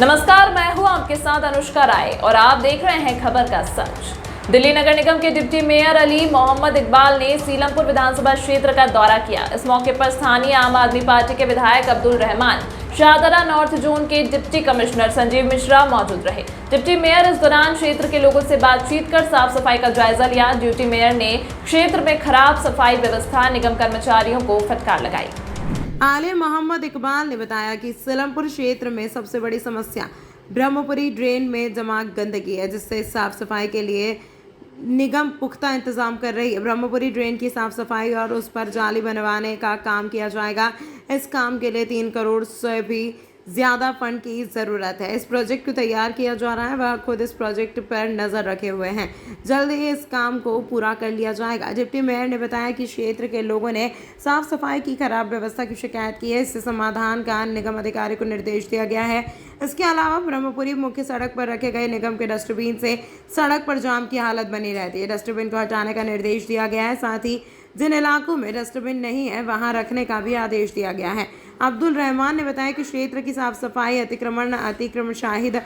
नमस्कार, मैं हूं आपके साथ अनुष्का राय और आप देख रहे हैं खबर का सच। दिल्ली नगर निगम के डिप्टी मेयर अली मोहम्मद इकबाल ने सीलमपुर विधानसभा क्षेत्र का दौरा किया। इस मौके पर स्थानीय आम आदमी पार्टी के विधायक अब्दुल रहमान, शाहदरा नॉर्थ जोन के डिप्टी कमिश्नर संजीव मिश्रा मौजूद रहे। डिप्टी मेयर इस दौरान क्षेत्र के लोगों से बातचीत कर साफ सफाई का जायजा लिया। डिप्टी मेयर ने क्षेत्र में खराब सफाई व्यवस्था निगम कर्मचारियों को फटकार लगाई। आले मोहम्मद इकबाल ने बताया कि सीलमपुर क्षेत्र में सबसे बड़ी समस्या ब्रह्मपुरी ड्रेन में जमा गंदगी है, जिससे साफ सफाई के लिए निगम पुख्ता इंतजाम कर रही है। ब्रह्मपुरी ड्रेन की साफ सफाई और उस पर जाली बनवाने का काम किया जाएगा। इस काम के लिए 3 करोड़ से भी ज़्यादा फंड की ज़रूरत है। इस प्रोजेक्ट को तैयार किया जा रहा है। वह खुद इस प्रोजेक्ट पर नज़र रखे हुए हैं। जल्द ही इस काम को पूरा कर लिया जाएगा। डिप्टी मेयर ने बताया कि क्षेत्र के लोगों ने साफ सफाई की खराब व्यवस्था की शिकायत की है। इससे समाधान का निगम अधिकारी को निर्देश दिया गया है। इसके अलावा ब्रह्मपुरी मुख्य सड़क पर रखे गए निगम के डस्टबिन से सड़क पर जाम की हालत बनी रहती है। डस्टबिन को हटाने का निर्देश दिया गया है। साथ ही जिन इलाकों में डस्टबिन नहीं है वहां रखने का भी आदेश दिया गया है। अब्दुल रहमान ने बताया कि क्षेत्र की साफ सफाई, अतिक्रमण शाहिद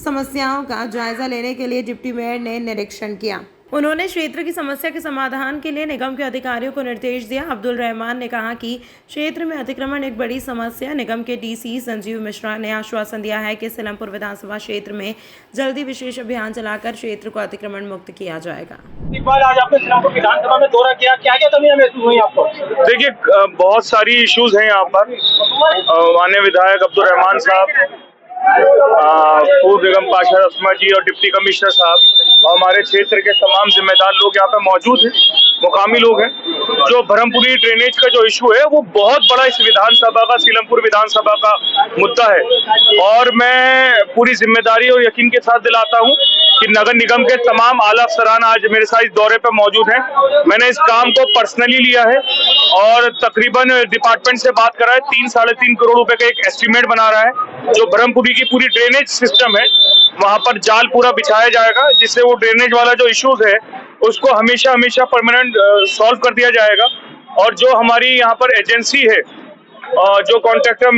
समस्याओं का जायजा लेने के लिए डिप्टी मेयर ने निरीक्षण किया। उन्होंने क्षेत्र की समस्या के समाधान के लिए निगम के अधिकारियों को निर्देश दिया। अब्दुल रहमान ने कहा कि क्षेत्र में अतिक्रमण एक बड़ी समस्या। निगम के डीसी संजीव मिश्रा ने आश्वासन दिया है कि सीलमपुर विधानसभा क्षेत्र में जल्दी विशेष अभियान चलाकर क्षेत्र को अतिक्रमण मुक्त किया जाएगा। इकबाल, आज आपने सीलमपुर विधानसभा में दौरा किया, क्या क्या कमियां महसूस हुई आपको? देखिए, बहुत सारी इश्यूज हैं यहाँ पर। माननीय विधायक अब्दुल रहमान साहब, पूर्व निगम पार्षद अस्मा जी और डिप्टी कमिश्नर साहब और हमारे क्षेत्र के तमाम जिम्मेदार लोग यहाँ पे मौजूद हैं, मुकामी लोग हैं। जो ब्रह्मपुरी ड्रेनेज का जो इशू है वो बहुत बड़ा इस विधानसभा का, सीलमपुर विधानसभा का मुद्दा है और मैं पूरी जिम्मेदारी और यकीन के साथ दिलाता हूँ कि नगर निगम के तमाम आला अफसरान आज मेरे साथ इस दौरे पे मौजूद हैं। मैंने इस काम को पर्सनली लिया है और तकरीबन डिपार्टमेंट से बात करा है। 3-3.5 करोड़ रुपए का एक एस्टीमेट बना रहा है। जो ब्रह्मपुरी की पूरी ड्रेनेज सिस्टम है वहां पर जाल पूरा बिछाया जाएगा, जिससे वो ड्रेनेज वाला जो इश्यूज है उसको हमेशा परमानेंट सॉल्व कर दिया जाएगा। और जो हमारी यहाँ पर एजेंसी है, जो कॉन्ट्रैक्टर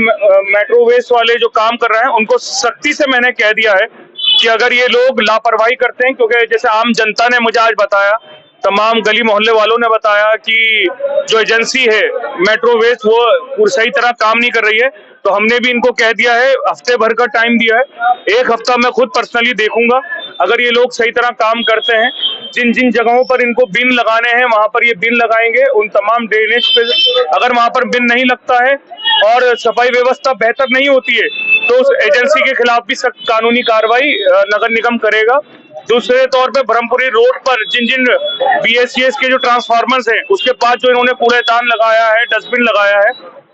मेट्रो वेस्ट वाले जो काम कर रहे हैं, उनको सख्ती से मैंने कह दिया है कि अगर ये लोग लापरवाही करते हैं, क्योंकि जैसे आम जनता ने मुझे आज बताया, तमाम गली मोहल्ले वालों ने बताया कि जो एजेंसी है मेट्रो वेस्ट वो सही तरह काम नहीं कर रही है, तो हमने भी इनको कह दिया है, हफ्ते भर का टाइम दिया है। 1 हफ्ता मैं खुद पर्सनली देखूंगा। अगर ये लोग सही तरह काम करते हैं, जिन जिन जगहों पर इनको बिन लगाने हैं वहां पर ये बिन लगाएंगे। उन तमाम ड्रेनेज पे अगर वहां पर बिन नहीं लगता है और सफाई व्यवस्था बेहतर नहीं होती है तो उस एजेंसी के खिलाफ भी सख्त कानूनी कार्रवाई नगर निगम करेगा। दूसरे तौर पे ब्रह्मपुरी रोड पर जिन जिन BSES के जो ट्रांसफार्मर्स हैं उसके पास जो इन्होंने कूड़ेदान लगाया है, डस्टबिन लगाया है,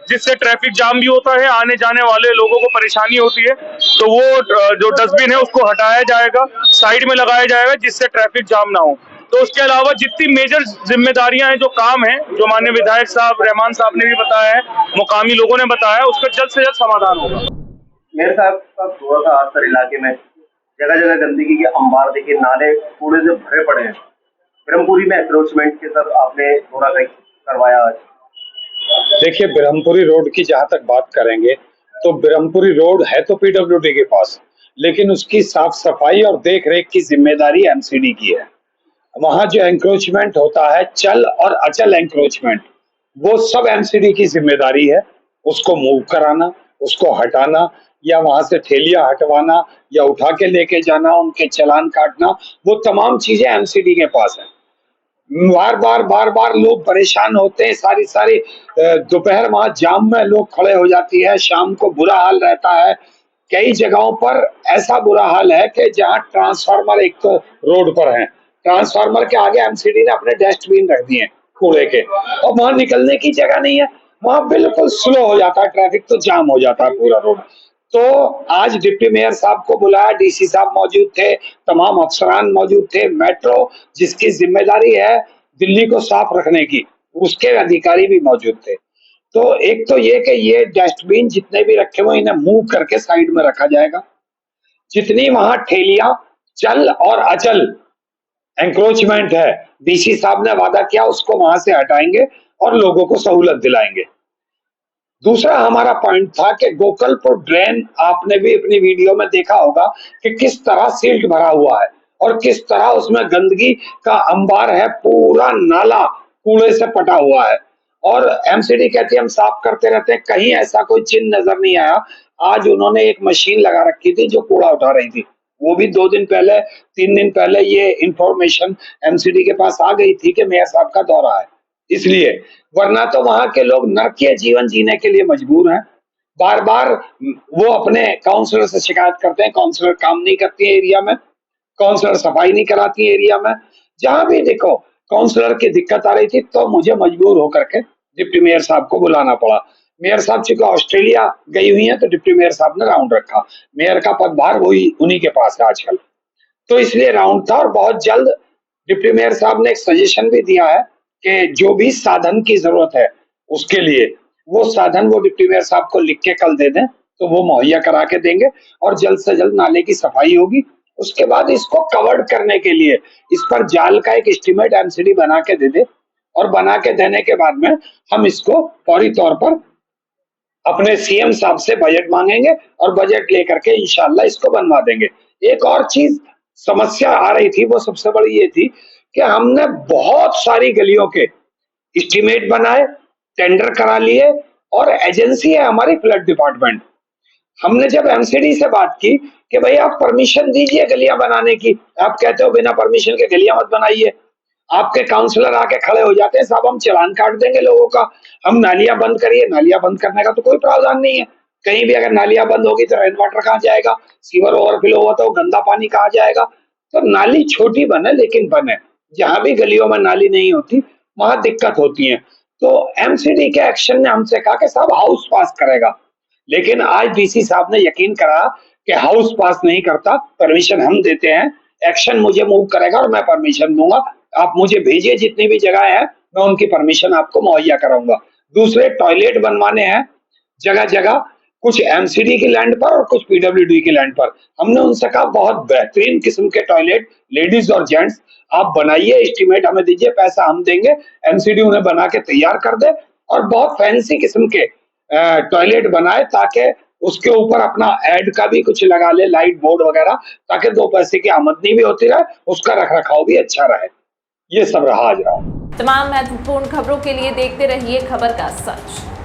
जिससे ट्रैफिक जाम भी होता है, आने जाने वाले लोगों को परेशानी होती है, तो वो जो डस्टबिन है उसको हटाया जाएगा, साइड में लगाया जाएगा, जिससे ट्रैफिक जाम ना हो। तो उसके अलावा जितनी मेजर जिम्मेदारियां हैं, जो काम है, जो माननीय विधायक साहब रहमान साहब ने भी बताया है, मुकामी लोगों ने बताया, उसका जल्द से जल्द समाधान होगा। मेयर साहब का दौरा था आज सर इलाके में, जगह जगह गंदगी के अंबार, देखिए नाले कूड़े से भरे पड़े हैं। ब्रह्मपुरी में एंक्रोचमेंट के सर आपने दौरा करवाया आज। देखिए, ब्रह्मपुरी रोड की जहां तक बात करेंगे तो ब्रह्मपुरी रोड है तो PWD के पास, लेकिन उसकी साफ सफाई और देख रेख की जिम्मेदारी MCD की है। वहां जो एंक्रोचमेंट होता है, चल और अचल एंक्रोचमेंट, वो सब MCD की जिम्मेदारी है। उसको मूव कराना, उसको हटाना, या वहां से ठेलियां हटवाना या उठा के लेके जाना, उनके चालान काटना, वो तमाम चीजें MCD के पास है। बार बार लोग परेशान होते हैं। सारी दोपहर वहां जाम में लोग खड़े हो जाती है, शाम को बुरा हाल रहता है। कई जगहों पर ऐसा बुरा हाल है कि जहां ट्रांसफार्मर एक तो रोड पर है, ट्रांसफार्मर के आगे MCD ने अपने डस्टबिन रख दिए कूड़े के, और वहां निकलने की जगह नहीं है। वहां बिल्कुल स्लो हो जाता है ट्रैफिक, तो जाम हो जाता है पूरा रोड। तो आज डिप्टी मेयर साहब को बुलाया, DC साहब मौजूद थे, तमाम अफसरान मौजूद थे। मेट्रो जिसकी जिम्मेदारी है दिल्ली को साफ रखने की, उसके अधिकारी भी मौजूद थे। तो एक तो ये कि ये डस्टबिन जितने भी रखे हुए इन्हें मूव करके साइड में रखा जाएगा। जितनी वहां ठेलियां चल और अचल एंक्रोचमेंट है, DC साहब ने वादा किया उसको वहां से हटाएंगे और लोगों को सहूलत दिलाएंगे। दूसरा हमारा पॉइंट था कि गोकलपुर ड्रेन आपने भी अपनी वीडियो में देखा होगा कि किस तरह सिल्ट भरा हुआ है और किस तरह उसमें गंदगी का अंबार है, पूरा नाला कूड़े से पटा हुआ है। और एमसीडी कहती है हम साफ करते रहते हैं, कहीं ऐसा कोई चिन्ह नजर नहीं आया। आज उन्होंने एक मशीन लगा रखी थी जो कूड़ा उठा रही थी, वो भी 2 दिन पहले 3 दिन पहले ये इंफॉर्मेशन एमसीडी के पास आ गई थी कि मेयर साहब का दौरा है, इसलिए। वरना तो वहां के लोग नरकीय जीवन जीने के लिए मजबूर हैं। बार बार वो अपने काउंसलर से शिकायत करते हैं, काउंसलर काम नहीं करती है एरिया में, काउंसलर सफाई नहीं कराती है एरिया में। जहां भी देखो काउंसलर की दिक्कत आ रही थी तो मुझे मजबूर होकर के डिप्टी मेयर साहब को बुलाना पड़ा। मेयर साहब चूंकि ऑस्ट्रेलिया गई हुई हैं तो डिप्टी मेयर साहब ने राउंड रखा। मेयर का पदभार वही उन्हीं के पास है आजकल, तो इसलिए राउंड था। और बहुत जल्द डिप्टी मेयर साहब ने एक सजेशन भी दिया है कि जो भी साधन की जरूरत है उसके लिए वो साधन वो डिप्टी मेयर साहब को लिख के कल दे दें तो वो मुहैया करा के देंगे और जल्द से जल्द नाले की सफाई होगी। उसके बाद इसको कवर्ड करने के लिए इस पर जाल का एक एस्टीमेट एमसीडी बना के दे दे और बना के देने के बाद में हम इसको फौरी तौर पर अपने सीएम साहब से बजट मांगेंगे और बजट लेकर के इंशाल्लाह इसको बनवा देंगे। एक और चीज समस्या आ रही थी, वो सबसे बड़ी ये थी कि हमने बहुत सारी गलियों के एस्टीमेट बनाए, टेंडर करा लिए और एजेंसी है हमारी फ्लड डिपार्टमेंट। हमने जब एमसीडी से बात की कि भाई आप परमिशन दीजिए गलियां बनाने की, आप कहते हो बिना परमिशन के गलियां मत बनाइए। आपके काउंसलर आके खड़े हो जाते हैं, साहब हम चालान काट देंगे लोगों का, हम नालियां बंद करिए। नालियां बंद करने का तो कोई प्रावधान नहीं है। कहीं भी अगर नालियां बंद होगी तो रेन वाटर कहाँ जाएगा, सीवर ओवरफ्लो हुआ तो गंदा पानी कहाँ जाएगा। तो नाली छोटी बने लेकिन बने, जहां भी गलियों में नाली नहीं होती वहां दिक्कत होती है। तो एमसीडी के एक्शन ने हमसे कहा कि साहब हाउस पास करेगा, लेकिन आज डीसी साहब ने यकीन करा कि हाउस पास नहीं करता, परमिशन हम देते हैं, एक्शन मुझे मूव करेगा और मैं परमिशन दूंगा। आप मुझे भेजिए जितनी भी जगह है, मैं उनकी परमिशन आपको मुहैया कराऊंगा। दूसरे टॉयलेट बनवाने हैं जगह जगह, कुछ एमसीडी की लैंड पर और कुछ पीडब्ल्यूडी की लैंड पर। हमने उनसे कहा बहुत बेहतरीन किस्म के टॉयलेट लेडीज और जेंट्स आप बनाइए, एस्टीमेट हमें दीजिए, पैसा हम देंगे, एमसीडी उन्हें बना के तैयार कर दे और बहुत फैंसी किस्म के टॉयलेट बनाए ताकि उसके ऊपर अपना एड का भी कुछ लगा ले, लाइट बोर्ड वगैरह, ताकि 2 पैसे की आमदनी भी होती रहे, उसका रखरखाव भी अच्छा रहे। ये सब रहा आज राउंड। तमाम महत्वपूर्ण खबरों के लिए देखते रहिए खबर का सच।